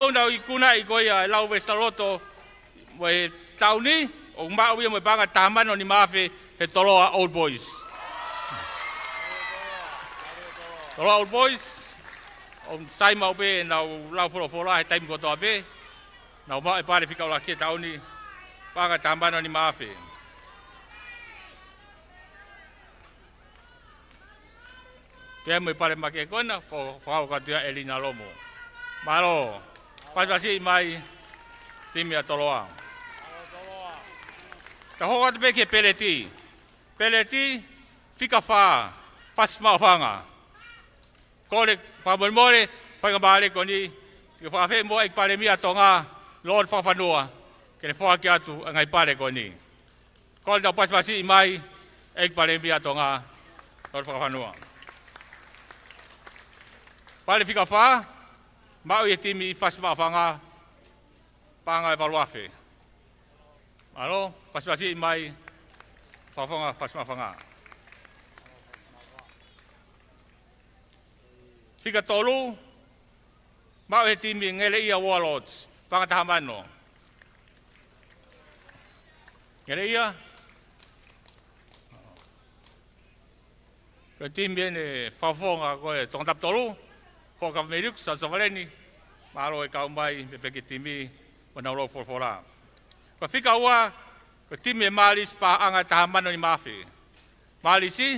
tona I kuna I koe a lau Westaloto mo tauni o maui mo banga tamano ni mafe he toloa Old Boys. Toloa Old Boys o sai mau be na lau fora he taimi kotoa be na ma e pare fika ola ke tauni banga tamano ni mafe. Pea mo pare make kona fo ka tia Elina Lomo. Malo. Pasipasi mai timi a toloa. Ta hoa te peke peleti. Peleti fika fa pasma fanga. Kore fa more fa ka bale koni ke fa fe mo ek pare mi atonga Lord fa fanua. Ke fa ki atu ngai pare koni. Kore ta pasipasi mai ek pare mi atonga Lord fa fanua. Pale fika fa, mau e timi pasma fanga, panga e paluafe. Alo, pasipasi mai, fafanga pasma fanga. Fika tolu, mau e timi ngele ia warlords, panga tahamano. Ngele ia, ke timi ene fafanga koe tongtap tolu, ko ka meruk sa savaleni malo e ka mai pe pe timi ona ro fora ko fika wa ko timi malis pa anga tahamano ni mafi malisi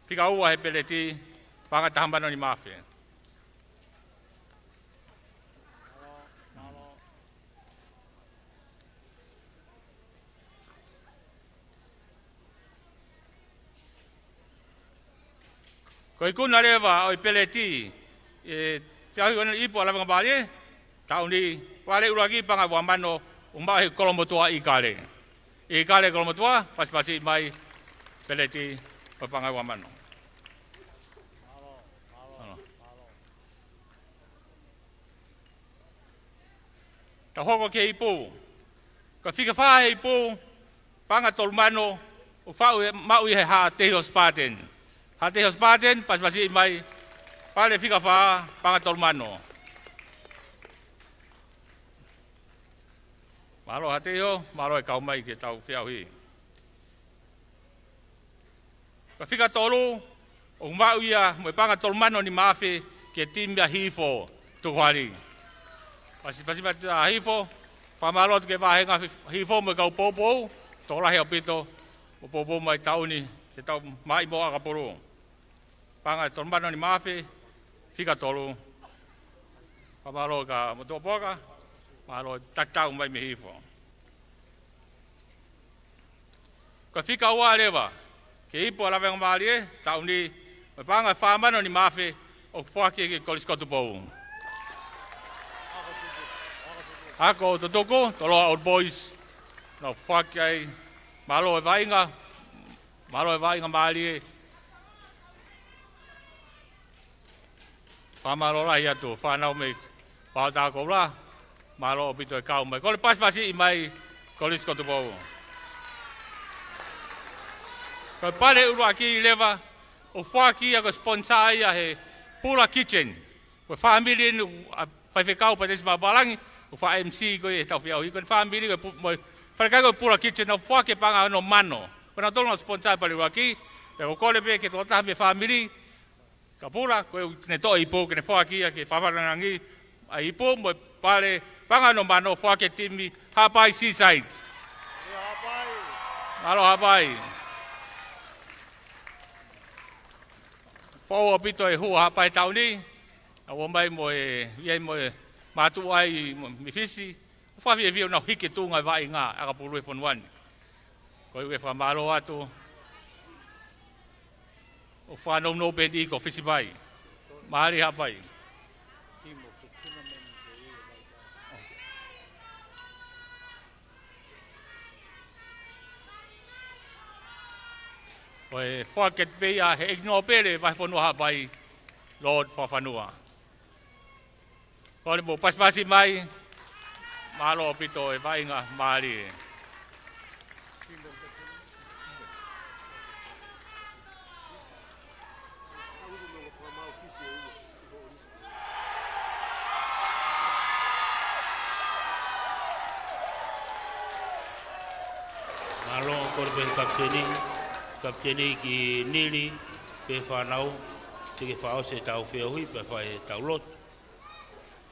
fika wa he peleti pa anga tahamano ni mafi ko ikuna lewa o peleti e fiahi ona ipo Lavengamalie tauni wale uragi panga wa mano umba he kolomotua I kale kolomotua pasipasi mai peleti o panga wa mano ta hoko ke ipo ka fika fa he ipo panga tolmano o fa mau he ha te hospaten Hati hospaten pasipasi mai pale fika fa panga tolmano. Malo hati ho, malo e kau mai ke tau fiahi. Ka fika tolu, o mau ia mo panga tolmano ni mafe ke timia hifo tukwari. Pasipasi mai hifo, pa malo ke vahenga hifo mo kau popo, tola he opito, o popo mai tauni ke tau mai mo AKAPULU. Panga tolmano ni mafe, fika tolu. Pamalo ka motopoka, malo taktau mai me hifo. Ka fika ua lewa, ke ipo Lavengamalie, tauni, panga whamano ni mafe, o whaki ke koliskotupo. Ako totoko, toloa Old Boys, no whaki ai, malo e vainga malie, Pamalo la ia tu whanau me whātā kou la, malo o pito e kau mai. Kole pasipasi I mai kolisko tu pou. Ko pare urua ki I lewa, o whaki a ko sponsor ia he Pula Kitchen. Ko whamiri inu whaiwhekau pa tesi mabalangi, o wha MC ko e tau whiau. Ko whamiri ko wharekai ko Pula Kitchen, o whake panga ano mano. Ko na tolo sponsor pare urua ki, pe ko kole pe ke tōtaha me whamiri, ka pula, koe ne toa ipo, ke ne whakia, ke whawarangangi, a ipo, mo pare, pangano mano, whake timi, hapai seaside. Malo hapai. Whaua pito e hua hapai tauni, a wamai mo e, iei mo e, matu ai, mi fisi, whawi e vio na hike tunga vai ngā, AKAPULU e whanuani. Koe ue whamalo atu, o whanau no bendi ko fisi vai. Mahari hapai. O e whaket pia he ignore pere vai whanua hapai Lord whawhanua. Kore mo pasipasi mai, malo pito e vai ngā mahari. korbe kapteni ki nili pe whanau te ke whao se tau whiohui pe whae tau lot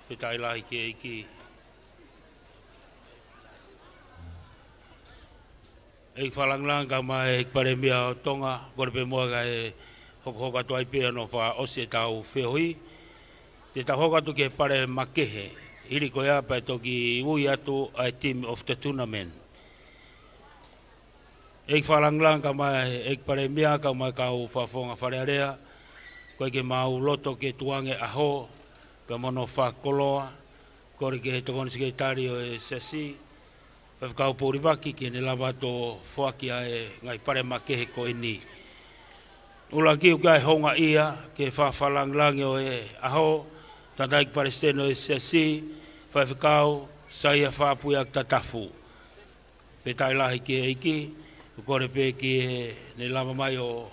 pe tai lahi ke iki e whalanglang ka mai e pare mea o tonga korbe mua ka e hoka tuai pe no wha o se tau whiohui te tau hoka tu ke pare makehe hiri ko ia pa toki ui atu a team of the tournament e whalanglang ka mai e pare mea ka mai kau whafonga wharearea koe ke mau loto ke tuange aho pe mono whakoloa kore ke he tokon sekretari o e sesi pe kau pōriwaki ke ne lava to whaki a e ngai pare makehe ko ini ula ki ukai honga ia ke whawhalanglang o e aho tataik pare steno e sesi whawhikau saia whapuia tatafu pe tai lahi ke eiki kore pe ki ne lava mai o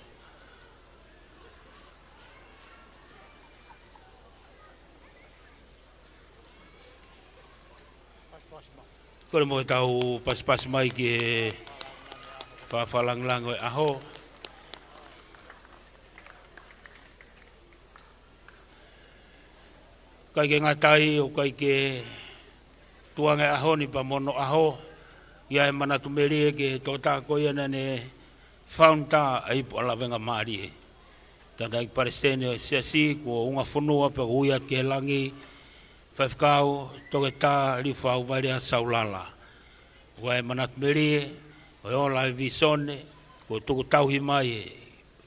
kore mo tau pas mai ki whawhalanglang o aho kai ke ngatai o kai ke tuanga aho ni pa mono aho ia e mana tumeri ke tota ko ia ne faunta ai po Lavengamalie tanda ik parestene sesi ko unga funua pe uia ke langi whafkau toke tā li whau maria saulala wa e mana tumeri o ola visone ko tuku tauhi mai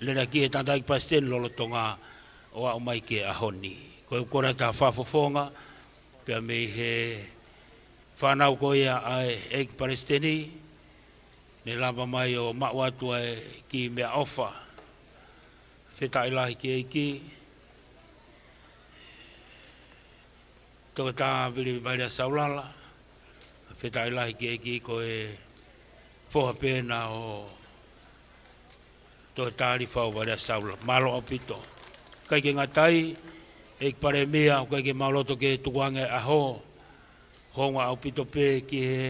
lena ki e tanda ik parestene lolo tonga o au mai ke ahoni ko kora ta whafofonga pe me he whanau ko ia ai ek paresteni ne lava mai o mawatu ai ki mea ofa wheta ilahi ki eiki toka tā vili maria saulala wheta ilahi ki eiki ko e whoha pēna o toka tā li whau maria saulala malo o pito kai ke ngatai ek pare mea kai ke mauloto ke tukuange aho honga au pito pe ki he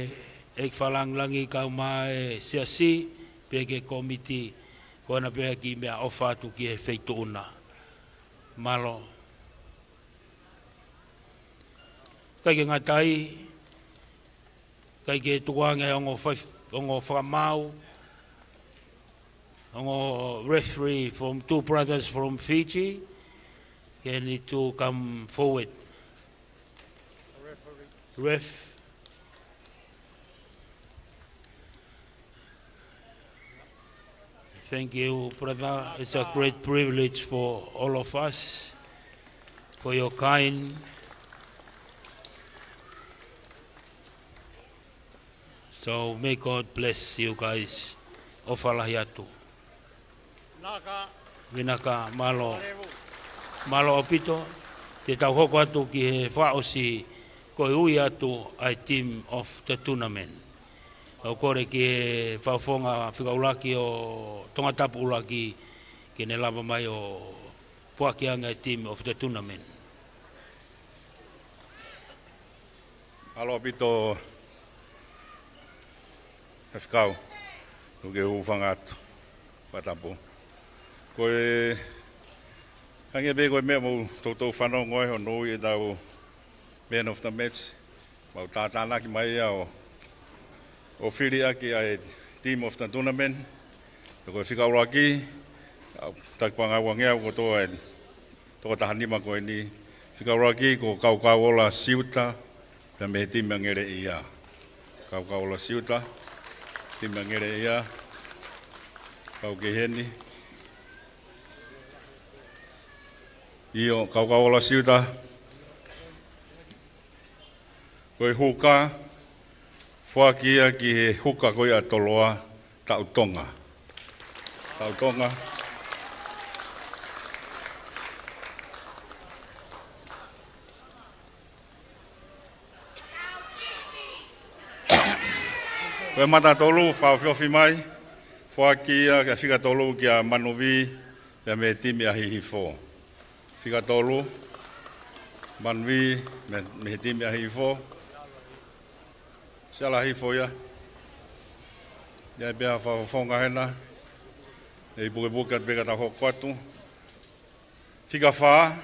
ek whalanglangi kau mai siasi pe ke komiti kona pe ki mea ofatu ki he feituuna malo kai ke ngatai kai ke tukuange ongo whamau ongo referee from two brothers from Fiji they need to come forward ref. Thank you, brother. It's a great privilege for all of us, for your kind. So may God bless you guys. Ofalahiatu. Vinaka malo. Malo opito. Te tau hoko atu ki he whaosi ko ui atu ai team of the tournament. O kore ki e whawhonga whikaulaki o tongatapu ulaki ki ne lava mai o puakianga ai team of the tournament. Alo pito whikau uke uwhanga atu whatapu. Koe hange be koe mea mau tautou whanau ngoi ho nui e tau man of the match, mau tātāna ki mai o whiri aki ai team of the tournament. Koe whikaura ki, takpanga wangea ko toa e toa tahanima koe ni. Whikaura ki ko kau ola siuta, pe me team ngere ia. Kau ola siuta, team ngere ia, kau ke heni. Io kau ola siuta, koe huka, whakia ki he huka koe atoloa tautonga. Tautonga. Koe mata tolu, whawhiofi mai, whakia ka whika tolu ki a manuvi, pia me timi a hihi fo. Whika tolu, manuvi, me timi a hihi fo. Siala hifo ia. Ia bea whawhonga hena. E buke beka ta hokwatu. Fika wha.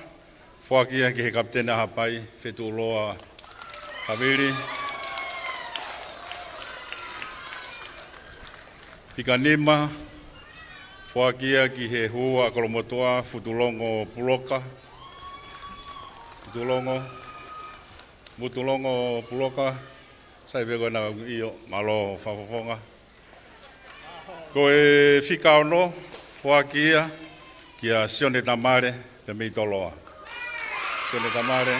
Whakia ki he kaptena hapai. Whetu loa Kaviri. Fika nima. Whakia ki he hua kolomotoa. Futulongo puloka. Mutulongo puloka. Sai vego na iyo malo whawhonga. Ko e whika ono, hoa kia Sione Tamare, te mei toloa. Sione Tamare.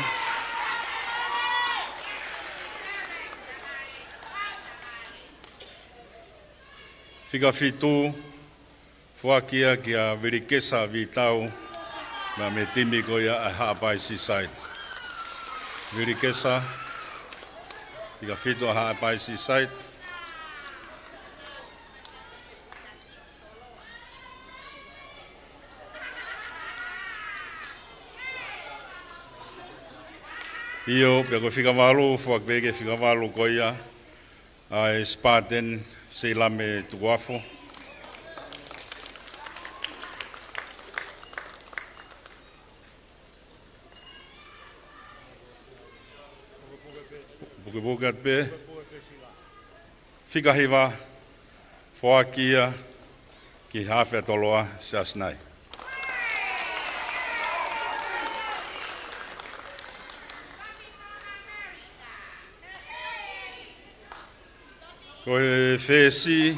Whika whitu, hoa kia Virikesa Vitau, na me timi ko ia a Haapai Seaside. Virikesa, whika whitu a Haapai Seaside. Io, pe ko whikamalu, whakbeke whikamalu ko ia, ai Spartan, se lame tuafo. Buke at pe, whikahiwa, whakia, ki hawhea toloa, se asnai. Ko e whesi,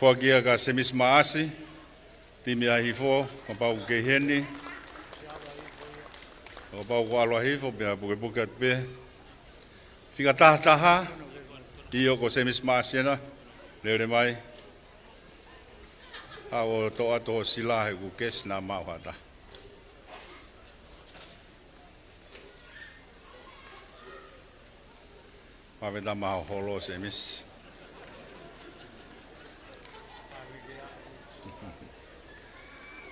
whakia ka semis maasi, timi a hifo, ka pau ke heni, ka pau ko aloa hifo, pia buke at pe. Whika taha, iyo ko semis maasi ena, leure mai, hao toa toa sila he ku kes na mau hata. Paveta maho holo semis.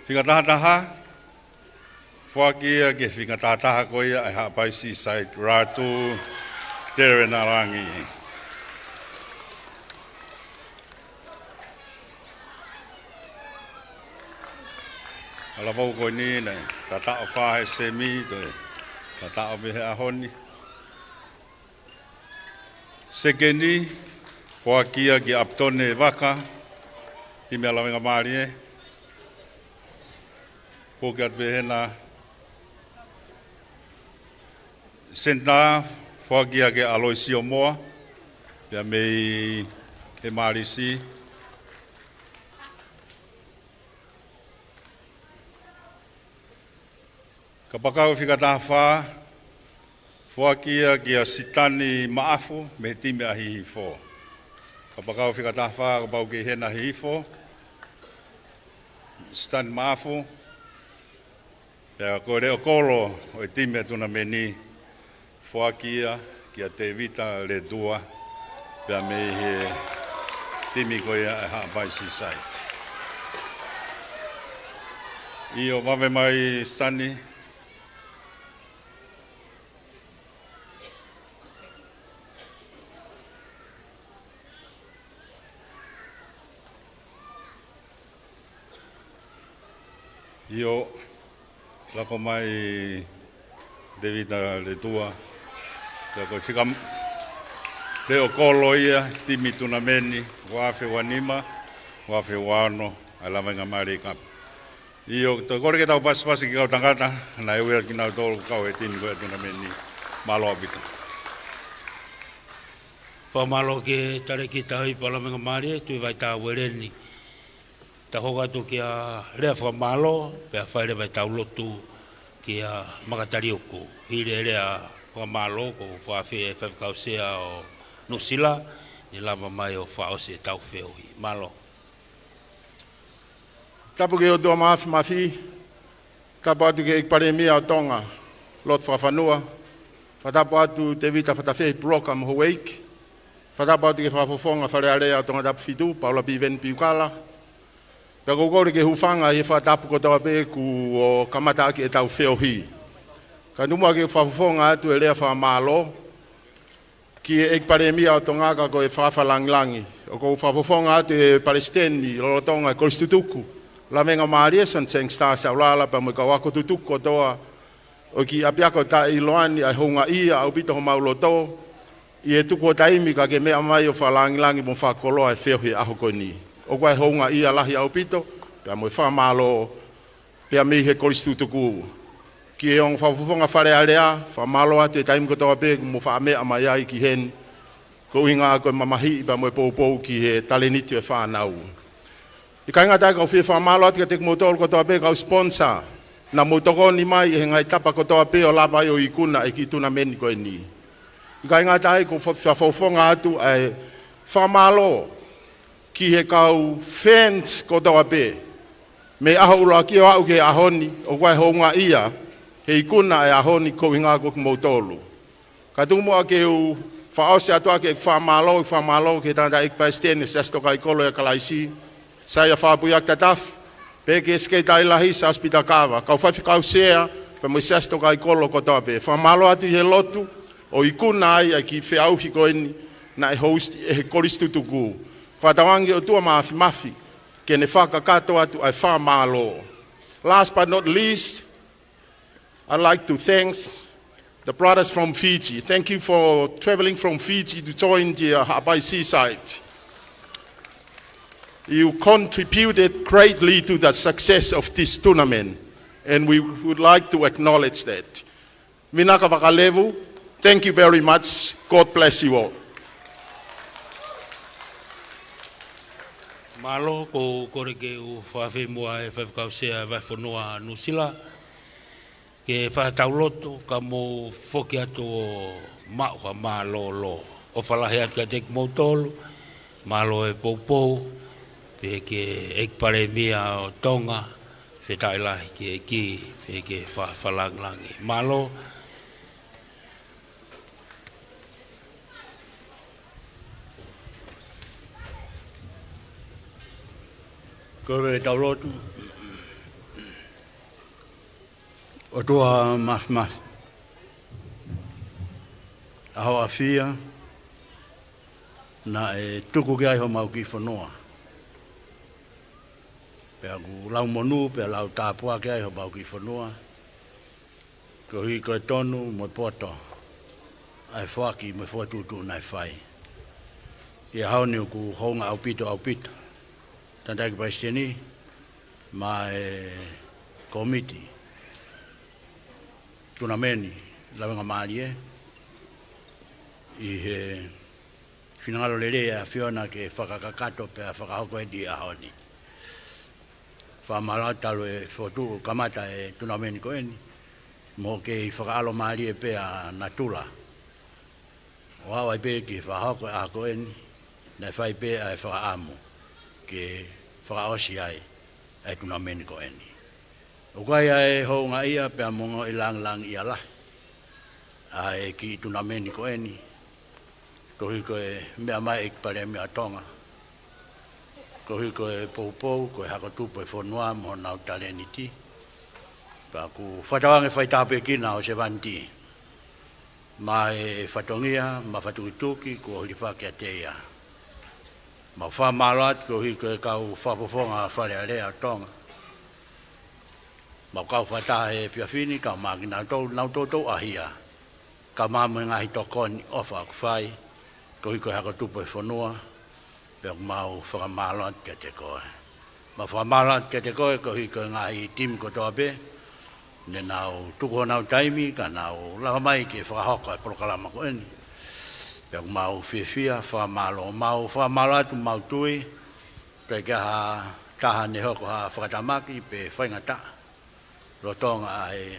Whika taha, whakia ke whika taha koia ai Haapai Seaside rātu tere na rangi. Ala vau koe ni nei, ta o whahe semi, ta o behe ahoni. Sekeni, whakia ki aptone waka, timi a Lavengamalie. Pokat behena senta whakia ke Aloisio Moa, pia mei he marisi. Ka pakau whikataha wha, whakia ki a Sitani Maafu, me timi a hihifo. Ka pakau whikataha wha, ka pau ke hena hihifo. Sitani Maafu, pia ko reo kolo o timi atuna meni, whakia ki a te vita le dua, pia me he timi ko ia a Haapai Seaside. Io wawe mai Sitani, io lako mai Devita le tua, lako whikam leo kolo ia, timi tuna meni, wafe wanima, wafe wano, a Lavengamalie Rugby. Io to kore ke tau pasi ki kau tangata, na ewe ki nau tolu kau e timi koe tuna meni, malo abita. Pamalo ke tare ki tahi pa Lavengamalie, tui vai tā wereni. Ta hoka tu ki a rea whamalo, pia whaere vai tau lotu ki a makatariuku. Hire rea whamalo ko whawhi e whawkausea o Nusila, ni lama mai o whaose tau wheoi. Malo. Tapu ke o tua mafi, tapu atu ke ikpare mia o tonga, lot whawhanua, whatapu atu te vita whatawhei Broadcom Hawaii, whatapu atu ke whafofonga wharearea o tonga tapu whitu, paula piven piukala, ta kokore ke hufanga i whatapu ko tawa peku o kamata aki e tau wheohi. Ka numua ke whafofonga atu e lea whamalo, ki e ikpare mia o tongaka ko e whawhalanglangi o ko whafofonga te Palestini, lorotonga Kolistutuku. Lavengamalie san seng sta sa ulala pa mo ka wako tutuku toa o ki apiako ta iloani ai honga ia au pito ho mauloto i e tuku taimi ka ke mea mai o whalangilangi mo whakoloa e whiohi aho koni. O kwa honga ia lahi au pito, pia mo whamalo, pia mi he Kolistutuku. Ki e on whafufonga whare area, whamalo ate taimi kotoa pe mo whamea mai ai ki hen, ko inga koe mamahi pa mo e pou ki he taleniti e whanau. I kai ngata kau whia whamalo ati ka te kumotor kotoa pe kau sponsor, na motokoni mai e ngai tapa kotoa pe o lava o ikuna e ki tuna meni koe ni. I kai ngata ai ko whawhonga atu ai whamalo ki he kau fans kotoa pe. Me aho uloa ki o au ke ahoni o kwai honga ia, he ikuna e ahoni ko inga ko kumotolu. Ka tumoa ke u whaose atua ke whamalo ke tanda ik paestene sesto kai kolo e kalaisi. Saya whapuiak tataf, peke skei tai lahi sa aspita kawa. Kau whawhikau sea, pe mo sesto kai kolo kotoa pe. Whamalo atu he lotu, o ikuna ai ki whiauhi koeni na e host e he Kolistutuku. Whatawangi o tua mafi, ke ne whakakato atu ai whamalo. Last but not least, I'd like to thank the brothers from Fiji. Thank you for traveling from Fiji to join the Hawaii Seaside. You contributed greatly to the success of this tournament, and we would like to acknowledge that. Minaka Vakalevu, thank you very much. God bless you all. Malo ko kore ke u whawhi mua e whawhikau sea whaiwhanua nusila. Ke whahatauloto ka mo whoki atu o mauha malo lo. O whalahi atu ka tek mautolu, malo e poupou, pe ke ek pare mia o tonga, whetai lahi ke ki, pe ke whalanglangi. Malo, Kore taulotu, o tua mas. Aho a fia, na e tuku ki ai ho mau ki whanua. Pea ku lau monu, pea lau tāpua ki ai ho mau ki whanua. Ko hui koe tonu mo poto, ai whaki mo whatutu nai whai. Ia haoni ku honga au pito. Tanda ki paisteni, ma e komiti, tunameni, Lavengamalie, i he finangalo lere a whiona ke whakakakato pe a whakahoko e di ahoni. Whamalatalu e whotu kamata e tunameni koeni, mo ke whakaalo marie pe a natula. O hawa i pe ki whakahoko e a koeni, na whai pe a e whakaamu. Ke whakaosi ai e tunameni koeni. O kai ai hounga ia pe a mongo i lang ia lah. A e ki tunameni koeni. Kohi koe mea mai ik pare mea tonga. Kohi koe poupou, koe hakotupo e whanua mo nau taleniti. Pa ku whatawange whaitape kina o se vanti. Ma e whatongia, ma whatukituki, ko hori whakea teia. Ma whamalat ko hi koe kau whapofonga whare area tonga. Ma kau whatahe piawhini, kau maki nau tōtou ahia. Kau mamu ngahi tokoni ofa aku whai, ko hi koe hakotupo e whanua, pek mau whakamalat ke te koe. Ma whamalat ke te koe, ko hi koe ngahi tim ko toa pe, ne nau tuko nau taimi, ka nau lahamai ke whakahoka e prokalama ko eni. Pek mau whiawhia, whamalo mau, whamalo atu mau tui, kai ka taha ne hoko ha whakatamaki pe whaingata. Rotonga ai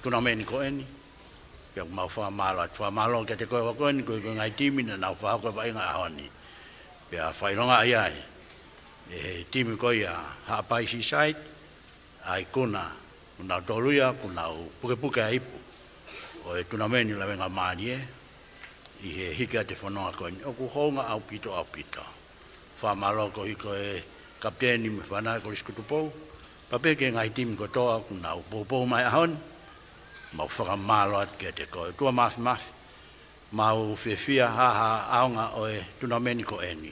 tunameni ko eni, pek mau whamalo atu, whamalo ke te koe wako eni, koe ngai timi na nau whahoko whainga ahoni. Pea whainonga ai ai, e timi koe a Hapaisi site, ai kuna, kunau toluia, kunau puke a ipu, o e tunameni Lavengamalie, i he hika te whanonga koe ni. Oku honga au pito. Whamalo ko hiko e kapteni me whanai ko riskutupou. Papeke ngai timi ko toa ku nau poupou mai ahon. Mau whakamalo at ke te koe. Tua mas. mau fefia ha aonga o e tunameni ko eni.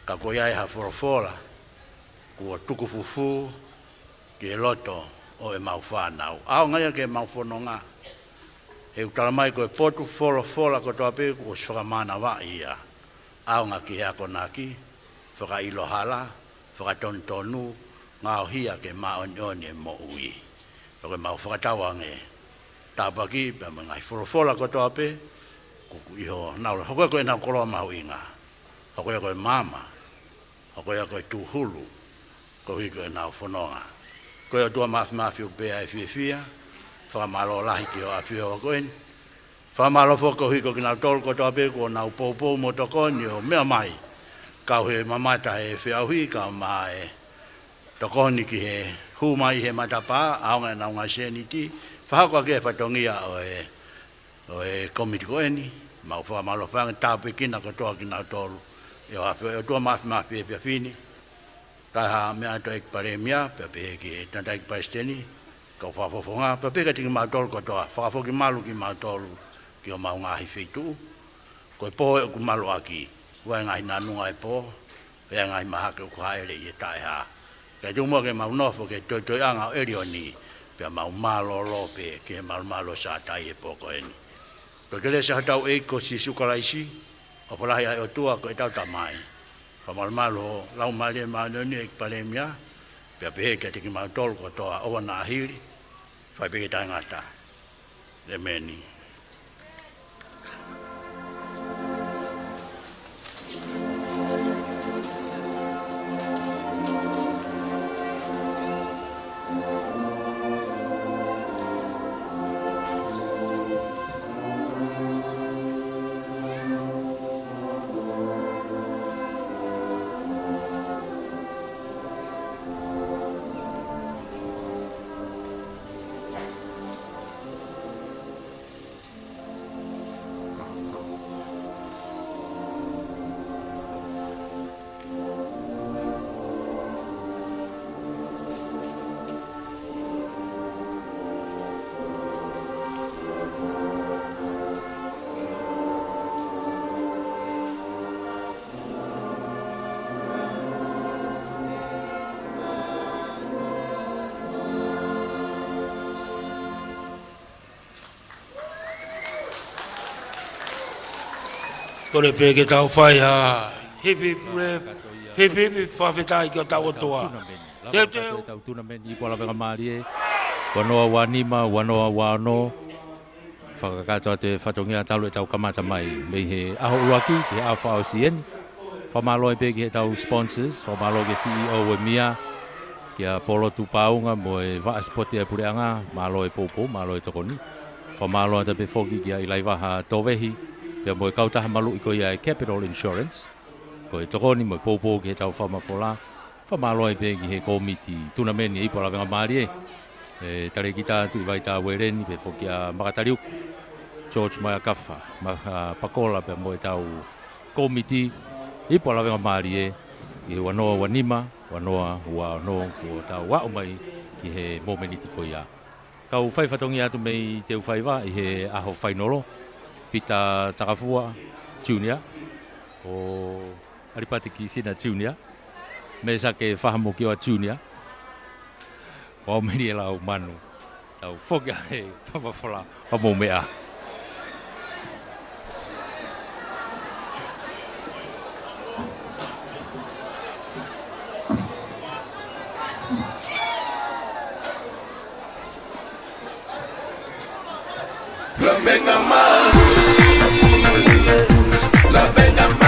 Ka ko ia ha forofola ko tuku fufu ke loto o e mau whanau. Aonga ia ke mau whanonga. He utalamai ko e potu forofola ko toa pe ko whakamana wa ia. Aonga ki hea ko naki, whakailohala, whakatontonu, ngā hia ke maonioni e mo ui. Ko mau whakatawange tāpaki pe mga forofola ko toa pe kuku iho nau hoko ko na koloa mau inga hoko ko mama hoko ko tuhulu ko hiko na fononga ko tua mafi pe ai fia fa malo lahi ki o afio ko en fa malo foko hiko na tol ko to pe ko na popo motokoni o me mai ka he mamata e fia hui ka mai tokoni ki he hu mai he matapa aunga na nga seniti fa ko ke fatongia o e komiti ko eni ma fa malo fa ta pe kina ko to kina tolu yo a to ma pe fini ta ha me ato ek paremia pe pe ki tanta ek pasteni ko fa nga pe ke tinga ma tolu ko to fa fo ki malu ki ma tolu ki o ma nga hi fitu ko po ku malu aki wa nga ina nu ai po pe nga ma ha ko ha ele ye ta ha ke ju mo ke ma no fo ke to anga erioni pe ma malo lo pe ke malo sa ta ye po ko eni. Ko kele sa tau e ko si sukalaisi o pola ia o tua ko tau tamai pa malo lau male ni ek palemia pe pe ke tiki ma tol ko to o na hiri fa pe ta ngata le meni Kore pe ke tau whai ha hipi whawhetai ki o tau toa. Teo teo. Tau tunameni i po Lavengamalie, wanoa wanima, wanoa wano, whakakato te whatongia talu e tau kamata mai, mei he aho uaki, he a whao sieni, whamalo e pe ki he tau sponsors, whamalo ke CEO e mia, ki a polo tu paunga mo e vaaspote e pureanga, malo e popo, malo e tokoni, whamalo e te pe whoki ki a ilaiwaha towehi, Pea mo e kautaha malu i ko ia e Capital Insurance, ko e tokoni mo e popo ki he tau whamafola, whamalo e pe ki he komiti tunameni i po Lavengamalie, e tare ki tātu i vai tā wereni pe whoki a Makatariuku, George Mayakafa, Pakola pe mo e tau komiti i po Lavengamalie, i he wanoa wanima, wanoa wano ko tau wao mai ki he momeniti ko ia. Kau whai whatongi atu mei TEUFAIVA i he aho FAINOLO, Pita Takafua Junior o Aripati ki sina Junior me sa ke whahamo ki o Junior o meri e lau manu tau whokia he whawawhala whamo mea Lavengamalie